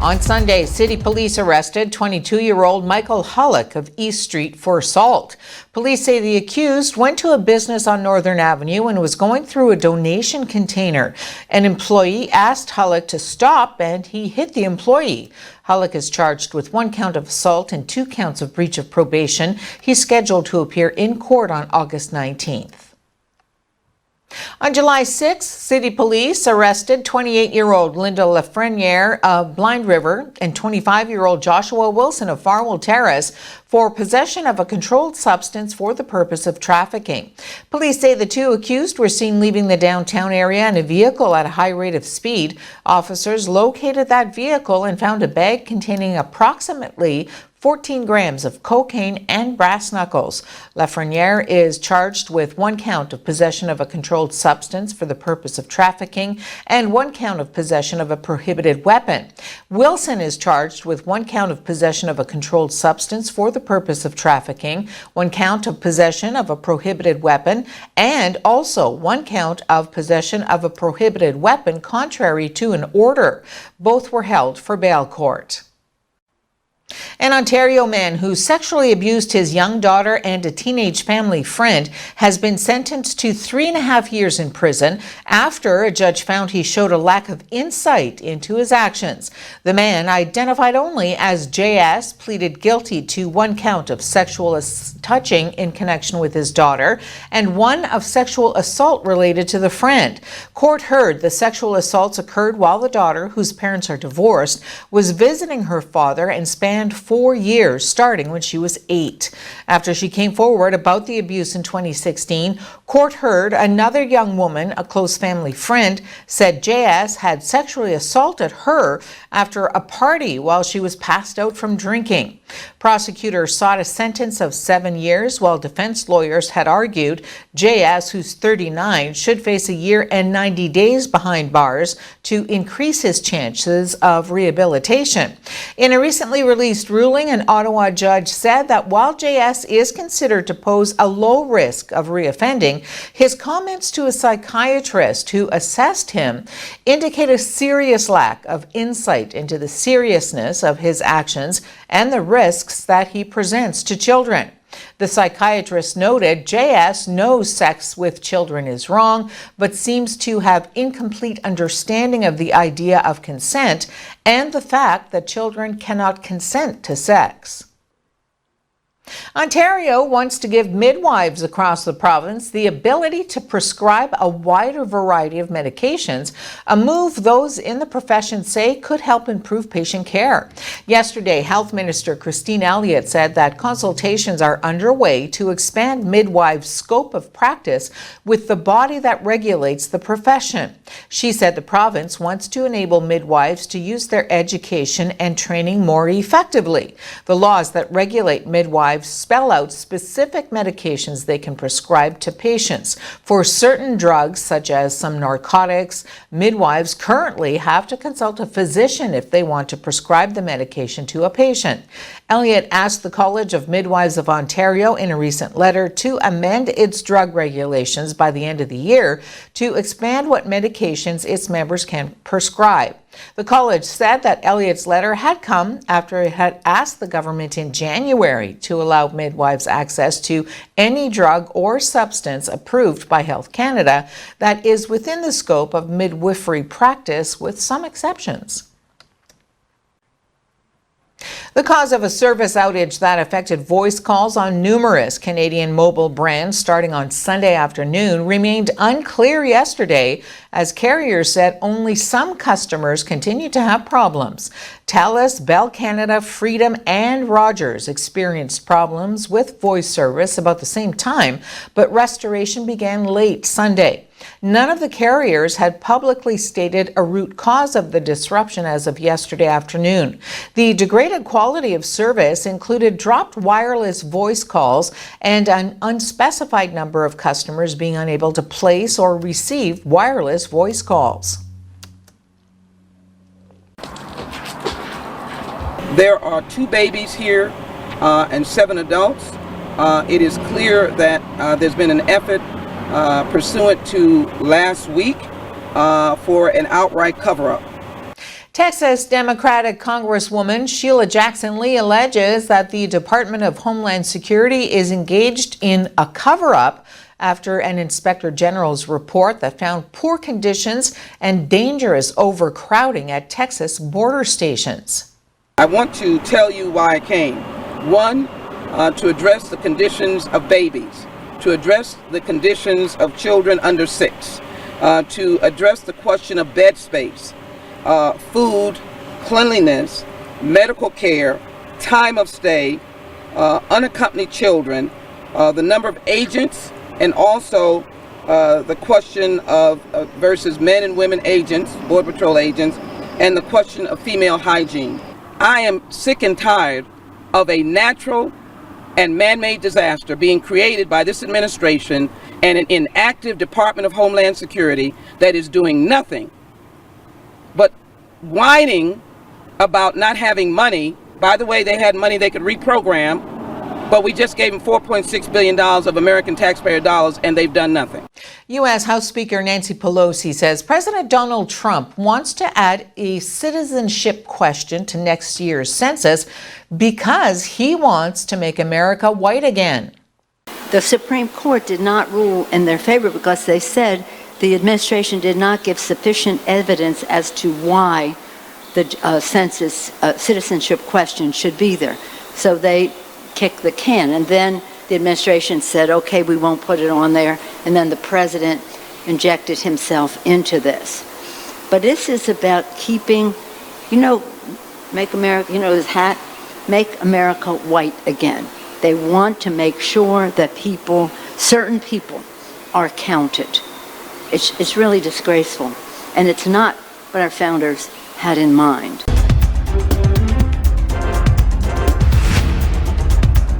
On Sunday, city police arrested 22-year-old Michael Hullock of East Street for assault. Police say the accused went to a business on Northern Avenue and was going through a donation container. An employee asked Hullock to stop and he hit the employee. Hullock is charged with 1 count of assault and 2 counts of breach of probation. He's scheduled to appear in court on August 19th. On July 6th, city police arrested 28-year-old Linda Lafreniere of Blind River and 25-year-old Joshua Wilson of Farwell Terrace for possession of a controlled substance for the purpose of trafficking. Police say the 2 accused were seen leaving the downtown area in a vehicle at a high rate of speed. Officers located that vehicle and found a bag containing approximately 14 grams of cocaine and brass knuckles. Lafreniere is charged with 1 count of possession of a controlled substance for the purpose of trafficking and 1 count of possession of a prohibited weapon. Wilson is charged with 1 count of possession of a controlled substance for the purpose of trafficking, 1 count of possession of a prohibited weapon, and also 1 count of possession of a prohibited weapon contrary to an order. Both were held for bail court. An Ontario man who sexually abused his young daughter and a teenage family friend has been sentenced to 3.5 years in prison after a judge found he showed a lack of insight into his actions. The man, identified only as JS, pleaded guilty to 1 count of sexual touching in connection with his daughter and 1 of sexual assault related to the friend. Court heard the sexual assaults occurred while the daughter, whose parents are divorced, was visiting her father and spanned 4 years, starting when she was 8. After she came forward about the abuse in 2016, court heard another young woman, a close family friend, said JS had sexually assaulted her after a party while she was passed out from drinking. Prosecutors sought a sentence of 7 years, while defense lawyers had argued JS, who's 39, should face 1 year and 90 days behind bars to increase his chances of rehabilitation. In a recently released ruling, an Ottawa judge said that while JS is considered to pose a low risk of reoffending, his comments to a psychiatrist who assessed him indicate a serious lack of insight into the seriousness of his actions and the risks that he presents to children. The psychiatrist noted JS knows sex with children is wrong, but seems to have incomplete understanding of the idea of consent and the fact that children cannot consent to sex. Ontario wants to give midwives across the province the ability to prescribe a wider variety of medications, a move those in the profession say could help improve patient care. Yesterday, Health Minister Christine Elliott said that consultations are underway to expand midwives' scope of practice with the body that regulates the profession. She said the province wants to enable midwives to use their education and training more effectively. The laws that regulate midwives spell out specific medications they can prescribe to patients. For certain drugs, such as some narcotics, midwives currently have to consult a physician if they want to prescribe the medication to a patient. Elliott asked the College of Midwives of Ontario in a recent letter to amend its drug regulations by the end of the year to expand what medications its members can prescribe. The college said that Elliott's letter had come after it had asked the government in January to allow midwives access to any drug or substance approved by Health Canada that is within the scope of midwifery practice, with some exceptions. The cause of a service outage that affected voice calls on numerous Canadian mobile brands starting on Sunday afternoon remained unclear yesterday, as carriers said only some customers continue to have problems. TELUS, Bell Canada, Freedom, and Rogers experienced problems with voice service about the same time, but restoration began late Sunday. None of the carriers had publicly stated a root cause of the disruption as of yesterday afternoon. The degraded quality of service included dropped wireless voice calls and an unspecified number of customers being unable to place or receive wireless voice calls. There are 2 babies here and 7 adults. It is clear that there's been an effort pursuant to last week for an outright cover-up. Texas Democratic Congresswoman Sheila Jackson Lee alleges that the Department of Homeland Security is engaged in a cover-up after an inspector general's report that found poor conditions and dangerous overcrowding at Texas border stations. I want to tell you why I came. One, to address the conditions of babies, to address the conditions of children under 6, to address the question of bed space, food, cleanliness, medical care, time of stay, unaccompanied children, the number of agents, and also the question of versus men and women agents, Border Patrol agents, and the question of female hygiene. I am sick and tired of a natural and man-made disaster being created by this administration and an inactive Department of Homeland Security that is doing nothing but whining about not having money. By the way, they had money they could reprogram, but we just gave them $4.6 billion of American taxpayer dollars, and they've done nothing. U.S. House Speaker Nancy Pelosi says President Donald Trump wants to add a citizenship question to next year's census because he wants to make America white again. The Supreme Court did not rule in their favor because they said the administration did not give sufficient evidence as to why the census citizenship question should be there. So they kicked the can, and then the administration said, okay, we won't put it on there, and then the president injected himself into this. But this is about keeping, make America, his hat, make America white again. They want to make sure that certain people are counted. It's really disgraceful, and it's not what our founders had in mind.